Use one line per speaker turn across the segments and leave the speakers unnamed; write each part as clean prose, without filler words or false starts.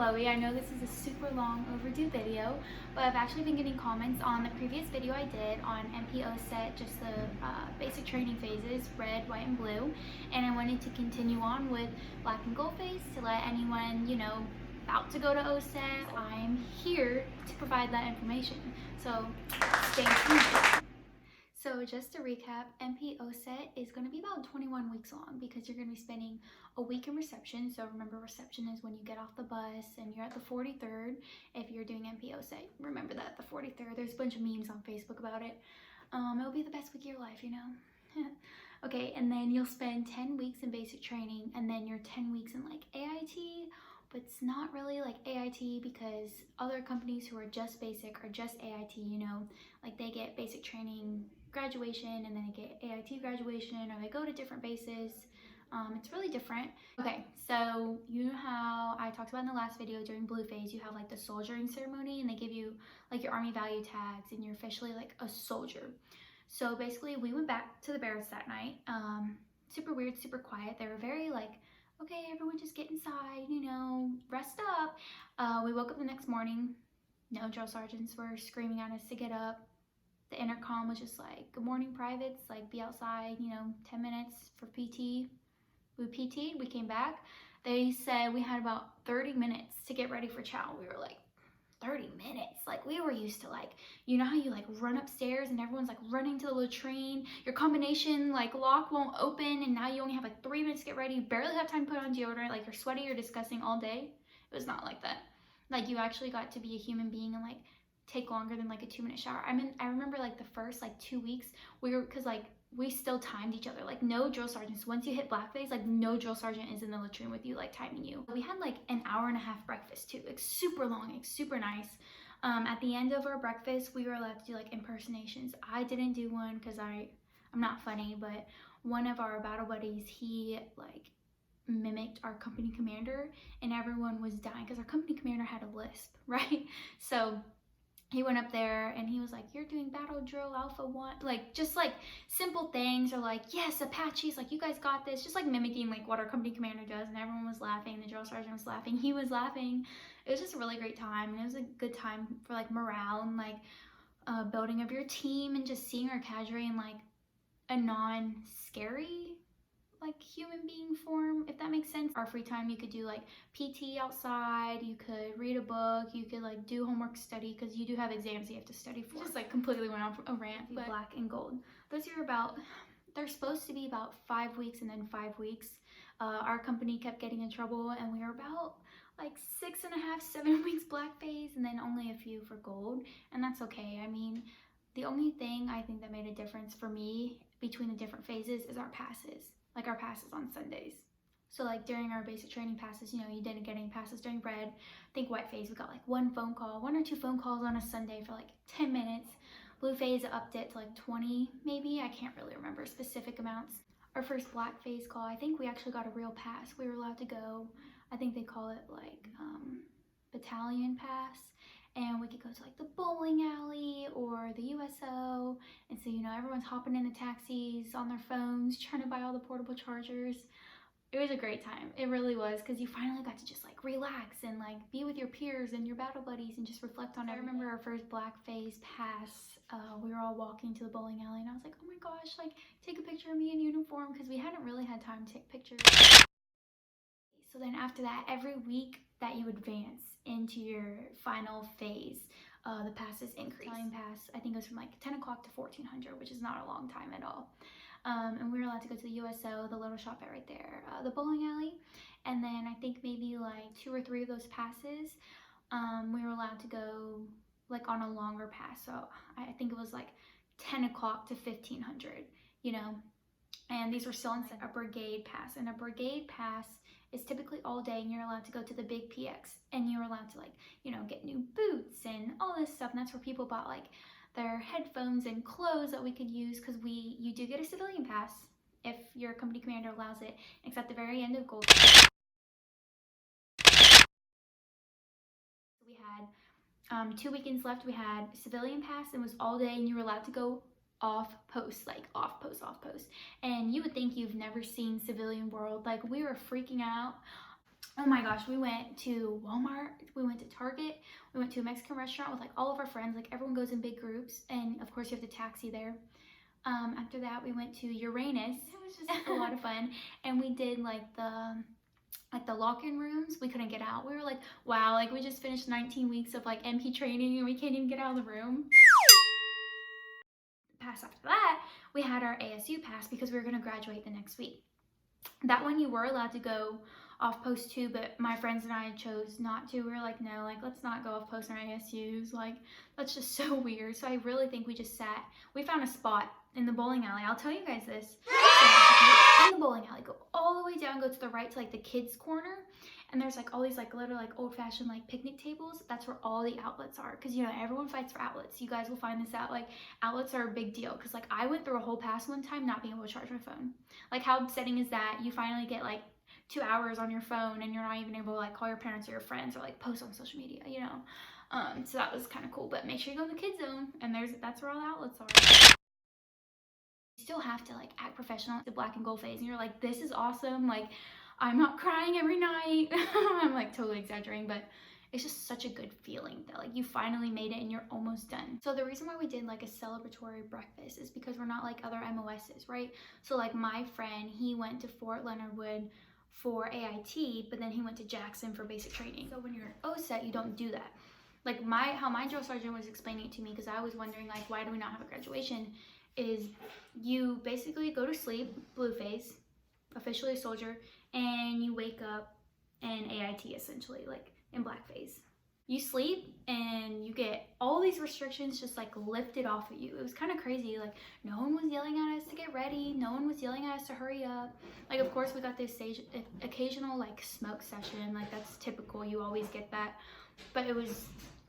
Chloe. I know this is a super long overdue video, but I've actually been getting comments on the previous video I did on MP Osut, just the basic training phases, red, white, and blue. And I wanted to continue on with black and gold phase to let anyone, about to go to Osut, I'm here to provide that information. So stay tuned. So just to recap, MP Osut is going to be about 21 weeks long because you're going to be spending a week in reception. So remember, reception is when you get off the bus and you're at the 43rd. If you're doing MP Osut, remember that, the 43rd. There's a bunch of memes on Facebook about it. It'll be the best week of your life, Okay, and then you'll spend 10 weeks in basic training and then you're 10 weeks in like AIT, but it's not really like AIT because other companies who are just basic or just AIT, like they get basic training graduation and then they get AIT graduation, or they go to different bases. It's really different. Okay, so you know how I talked about in the last video, during blue phase you have like the soldiering ceremony and they give you like your army value tags and you're officially like a soldier. So basically we went back to the barracks that night. Super weird, super quiet. They were very like, okay, everyone just get inside, rest up. We woke up the next morning. No drill sergeants were screaming at us to get up. The intercom was just like, good morning, privates, like be outside, 10 minutes for PT. We PT'd, we came back. They said we had about 30 minutes to get ready for chow. We were like, 30 minutes? Like, we were used to like, you know how you like run upstairs and everyone's like running to the latrine, your combination like lock won't open and now you only have like 3 minutes to get ready, you barely have time to put on deodorant, like you're sweaty or disgusting all day. It was not like that. Like, you actually got to be a human being and like take longer than like a 2-minute shower. I remember like the first like 2 weeks because like we still timed each other, like no drill sergeants. Once you hit Blackface, like no drill sergeant is in the latrine with you like timing you. We had like an hour-and-a-half breakfast too, like super long, like super nice. At the end of our breakfast we were allowed to do like impersonations. I didn't do one because I'm not funny, but one of our battle buddies, he like mimicked our company commander and everyone was dying because our company commander had a lisp, right? So he went up there and he was like, you're doing battle drill Alpha 1, like just like simple things, or like, yes, Apaches, like you guys got this, just like mimicking like what our company commander does. And everyone was laughing, the drill sergeant was laughing, he was laughing. It was just a really great time, and it was a good time for like morale and like building of your team and just seeing our cadre in like a non-scary like human being form, if that makes sense. Our free time, you could do like PT outside, you could read a book, you could like do homework, study, because you do have exams you have to study for. Just like completely went off a rant. But black and gold, those are about, they're supposed to be about 5 weeks and then 5 weeks. Our company kept getting in trouble and we were about like 6.5, 7 weeks black phase and then only a few for gold, and that's okay. I mean, the only thing I think that made a difference for me between the different phases is our passes. Like our passes on Sundays. So like during our basic training passes, you didn't get any passes during red. I think white phase, we got like 1 or 2 phone calls on a Sunday for like 10 minutes. Blue phase upped it to like 20 maybe. I can't really remember specific amounts. Our first black phase call, I think we actually got a real pass. We were allowed to go, I think they call it like battalion pass. And we could go to like the bowling alley or the USO. And so, everyone's hopping in the taxis on their phones, trying to buy all the portable chargers. It was a great time. It really was, because you finally got to just like relax and like be with your peers and your battle buddies and just reflect on everything. I remember our first black phase pass, we were all walking to the bowling alley and I was like, oh my gosh, like take a picture of me in uniform, because we hadn't really had time to take pictures. So then after that, every week that you advance into your final phase, the passes increase. Battalion pass, I think it was from like 10 o'clock to 1400, which is not a long time at all. And we were allowed to go to the USO, the little shop right there, the bowling alley. And then I think maybe like 2 or 3 of those passes, we were allowed to go like on a longer pass. So I think it was like 10 o'clock to 1500, and these were still in a brigade pass. And a brigade pass is typically all day, and you're allowed to go to the big PX and you're allowed to like, get new boots and all this stuff. And that's where people bought like their headphones and clothes that we could use, because you do get a civilian pass if your company commander allows it. It's at the very end of gold. We had 2 weekends left. We had civilian pass and it was all day, and you were allowed to go off post, like off post. And you would think you've never seen civilian world. Like, we were freaking out. Oh my gosh, we went to Walmart, we went to Target, we went to a Mexican restaurant with like all of our friends. Like everyone goes in big groups, and of course you have to taxi there. After that, we went to Uranus. It was just a lot of fun, and we did like the lock-in rooms. We couldn't get out. We were like, wow, like we just finished 19 weeks of like MP training, and we can't even get out of the room. Pass after that, we had our ASU pass because we were gonna graduate the next week. That one you were allowed to go off post too, but my friends and I chose not to. We were like, no, like let's not go off post in our ASUs. Like that's just so weird. So I really think we just sat. We found a spot in the bowling alley. I'll tell you guys this. So, in the bowling alley, go all the way down, go to the right to like the kids corner, and there's like all these like little like old-fashioned like picnic tables. That's where all the outlets are, because you know everyone fights for outlets. You guys will find this out. Like outlets are a big deal, because like I went through a whole pass one time not being able to charge my phone. Like how upsetting is that? You finally get like 2 hours on your phone and you're not even able to like call your parents or your friends or like post on social media, you know. So that was kind of cool. But make sure you go in the kids zone, and that's where all the outlets are. You still have to like act professional at the black and gold phase, and you're like, this is awesome. Like I'm not crying every night. I'm like totally exaggerating, but it's just such a good feeling that like you finally made it and you're almost done. So the reason why we did like a celebratory breakfast is because we're not like other MOSs, right? So like my friend, he went to Fort Leonard Wood for AIT, but then he went to Jackson for basic training. So when you're at OSET, you don't do that. Like how my drill sergeant was explaining it to me, because I was wondering like, why do we not have a graduation, is you basically go to sleep, blue phase, officially a soldier, and you wake up in AIT essentially, like in black phase. You sleep and you get all these restrictions just like lifted off of you. It was kind of crazy. Like no one was yelling at us to get ready. No one was yelling at us to hurry up. Like of course we got this occasional like smoke session. Like that's typical. You always get that. But it was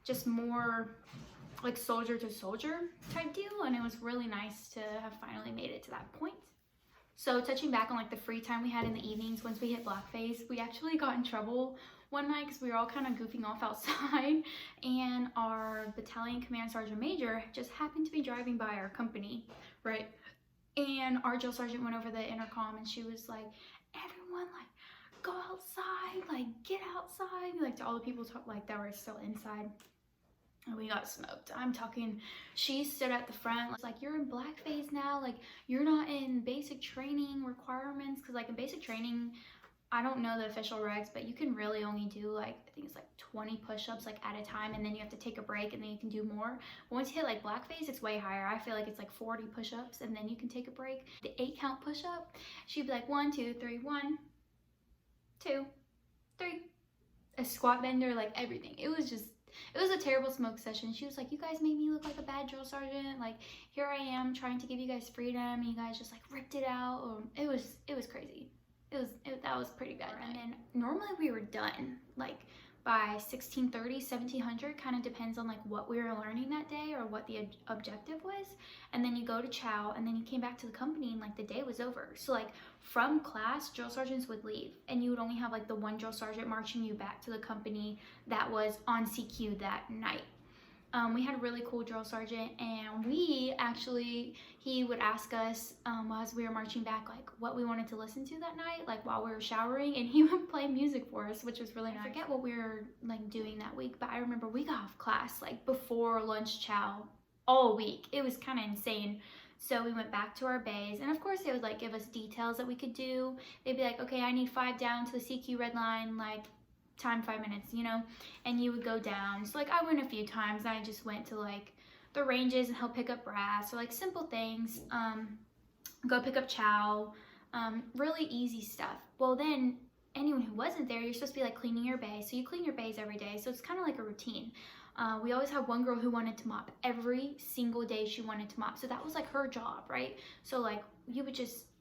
just more like soldier to soldier type deal, and it was really nice to have finally made it to that point. So touching back on like the free time we had in the evenings, once we hit blackface, we actually got in trouble one night because we were all kind of goofing off outside, and our battalion command sergeant major just happened to be driving by our company, right? And our drill sergeant went over the intercom and she was like, everyone like go outside, like get outside, like to all the people like that were still inside. And we got smoked. I'm talking, she stood at the front like, you're in blackface now, like you're not in basic training requirements, because like in basic training, I don't know the official regs, but you can really only do like, I think it's like 20 push-ups like at a time, and then you have to take a break and then you can do more. But once you hit like blackface, it's way higher. I feel like it's like 40 push-ups and then you can take a break. The 8 count push-up, she'd be like 1 2 3 1 2 3, a squat bender, like everything. It was a terrible smoke session. She was like, you guys made me look like a bad drill sergeant. Like here I am trying to give you guys freedom, and you guys just like ripped it out. It was crazy. That was pretty bad. And then normally we were done like by 1630, 1700, kind of depends on like what we were learning that day or what the objective was. And then you go to chow, and then you came back to the company and like the day was over. So like from class, drill sergeants would leave, and you would only have like the one drill sergeant marching you back to the company that was on CQ that night. We had a really cool drill sergeant, and he would ask us as we were marching back like what we wanted to listen to that night, like while we were showering, and he would play music for us, which was really nice. I forget what we were like doing that week, but I remember we got off class like before lunch chow all week. It was kind of insane. So we went back to our bays, and of course they would like give us details that we could do. They'd be like, okay, I need 5 down to the CQ red line, like time 5 minutes, you know, and you would go down. So like I went a few times, and I just went to like the ranges and help pick up brass or like simple things, go pick up chow, really easy stuff. Well then anyone who wasn't there, you're supposed to be like cleaning your bay, so you clean your bays every day, so it's kind of like a routine. We always had one girl who wanted to mop every single day. She wanted to mop, so that was like her job, right? So like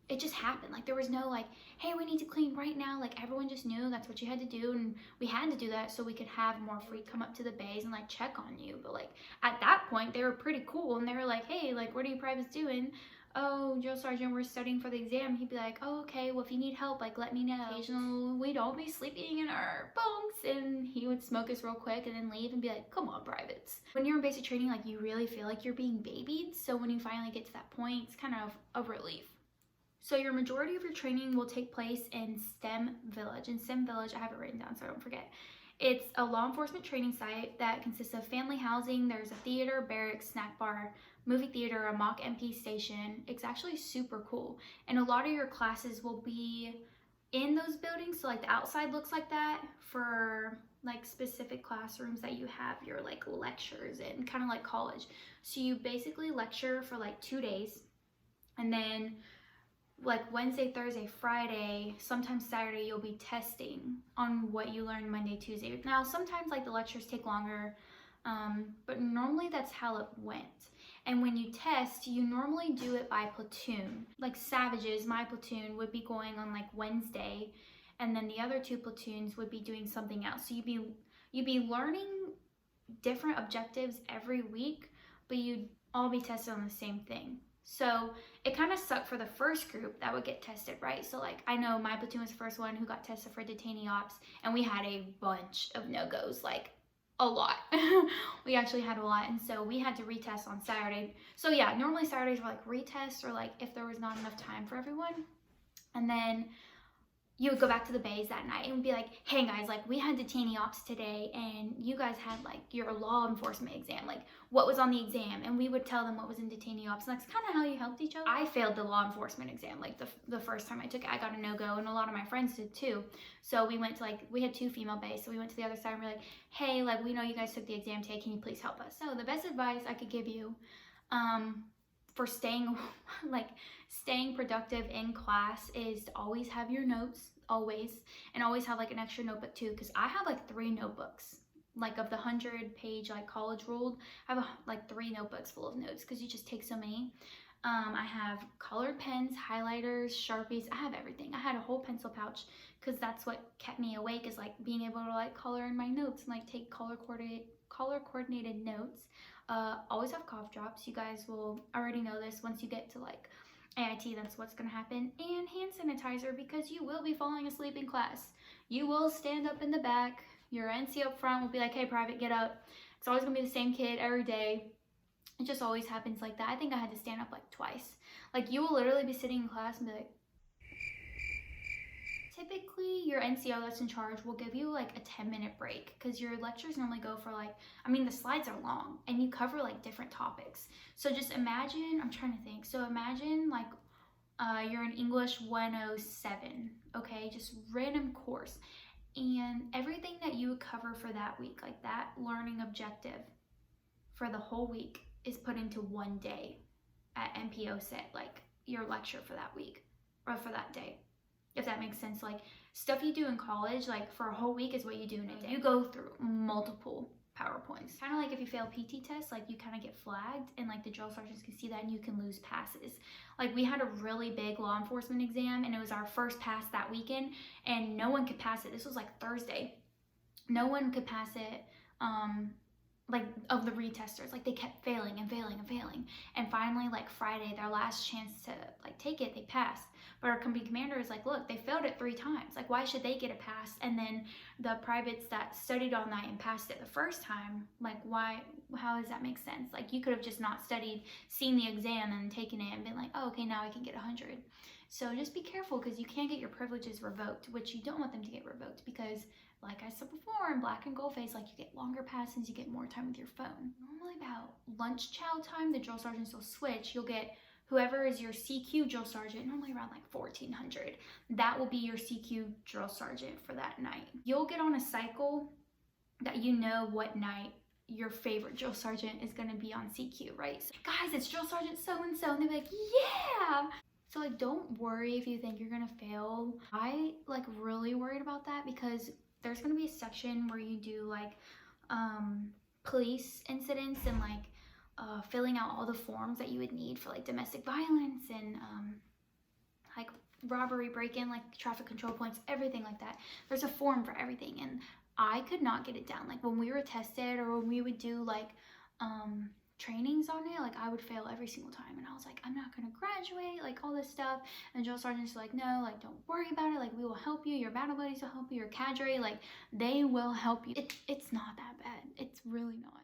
it just happened. Like there was no like, hey, we need to clean right now. Like everyone just knew that's what you had to do, and we had to do that so we could have more free come up to the bays and like check on you. But like at that point they were pretty cool, and they were like, hey, like what are you privates doing? Oh, drill sergeant, we're studying for the exam. He'd be like, oh, okay, well if you need help, like let me know. Occasionally we'd all be sleeping in our bunks, and he would smoke us real quick and then leave and be like, come on, privates. When you're in basic training, like you really feel like you're being babied, so when you finally get to that point, it's kind of a relief. So your majority of your training will take place in STEM Village. In STEM Village, I have it written down so I don't forget. It's a law enforcement training site that consists of family housing. There's a theater, barracks, snack bar, movie theater, a mock MP station. It's actually super cool. And a lot of your classes will be in those buildings. So like the outside looks like that for like specific classrooms that you have your like lectures in, kind of like college. So you basically lecture for like 2 days, and then like Wednesday, Thursday, Friday, sometimes Saturday, you'll be testing on what you learned Monday, Tuesday. Now, sometimes like the lectures take longer, but normally that's how it went. And when you test, you normally do it by platoon. Like Savages, my platoon would be going on like Wednesday, and then the other 2 platoons would be doing something else. So you'd be learning different objectives every week, but you'd all be tested on the same thing. So it kind of sucked for the first group that would get tested, right? So like I know my platoon was the first one who got tested for detainee ops, and we had a bunch of no-goes, like a lot. We actually had a lot, and so we had to retest on Saturday. So yeah, normally Saturdays were like retests, or like if there was not enough time for everyone. And then you would go back to the bays that night and be like, hey guys, like we had detainee ops today, and you guys had like your law enforcement exam, like what was on the exam, and we would tell them what was in detainee ops, and that's kind of how you helped each other. I failed the law enforcement exam, like the first time I took it, I got a no-go, and a lot of my friends did too. So we went to like, we had 2 female bays, so we went to the other side and we're like, hey, like we know you guys took the exam today, can you please help us? So the best advice I could give you for staying productive in class is to always have your notes, always, and always have like an extra notebook too, because I have like 3 notebooks, like of the 100-page like college ruled, I have like 3 notebooks full of notes because you just take so many. I have colored pens, highlighters, Sharpies, I have everything. I had a whole pencil pouch because that's what kept me awake, is like being able to like color in my notes and like take color coordinated notes. Always have cough drops. You guys will already know this. Once you get to like AIT, that's what's gonna happen. And hand sanitizer, because you will be falling asleep in class. You will stand up in the back. Your NC up front will be like, hey, private, get up. It's always gonna be the same kid every day. It just always happens like that. I think I had to stand up like twice. Like you will literally be sitting in class and be like, typically your NCO that's in charge will give you like a 10-minute break, because your lectures normally go for like, I mean the slides are long and you cover like different topics. So just imagine, I'm trying to think, so imagine like you're in English 107, okay, just random course, and everything that you would cover for that week, like that learning objective for the whole week, is put into one day at MPO set, like your lecture for that week or for that day, if that makes sense. Like stuff you do in college, like for a whole week, is what you do in a day. You go through multiple PowerPoints. Kind of like if you fail PT tests, like you kind of get flagged, and like the drill sergeants can see that, and you can lose passes. Like we had a really big law enforcement exam, and it was our first pass that weekend, and no one could pass it. This was like Thursday. No one could pass it. Like of the retesters, like they kept failing and failing and failing, and finally like Friday, their last chance to like take it, they passed. But our company commander is like, look, they failed it 3 times, like why should they get a pass? And then the privates that studied all night and passed it the first time, like why, how does that make sense? Like you could have just not studied, seen the exam and taken it and been like, oh okay, now I can get 100. So just be careful, because you can get your privileges revoked, which you don't want them to get revoked, because like I said before, in Black and Goldface, like you get longer passes, you get more time with your phone. Normally about lunch chow time, the drill sergeants will switch. You'll get whoever is your CQ drill sergeant, normally around like 1400. That will be your CQ drill sergeant for that night. You'll get on a cycle that you know what night your favorite drill sergeant is gonna be on CQ, right? So, guys, it's drill sergeant so-and-so, and they'll be like, yeah! So like, don't worry if you think you're gonna fail. I like really worried about that, because there's gonna be a section where you do like police incidents and like filling out all the forms that you would need for like domestic violence and like robbery, break-in, like traffic control points, everything like that. There's a form for everything, and I could not get it down. Like when we were tested, or when we would do like trainings on it, like I would fail every single time, and I was like, I'm not gonna graduate, like all this stuff. And drill sergeants are like, no, like don't worry about it, like we will help you, your battle buddies will help you, your cadre, like they will help you. It's not that bad, it's really not.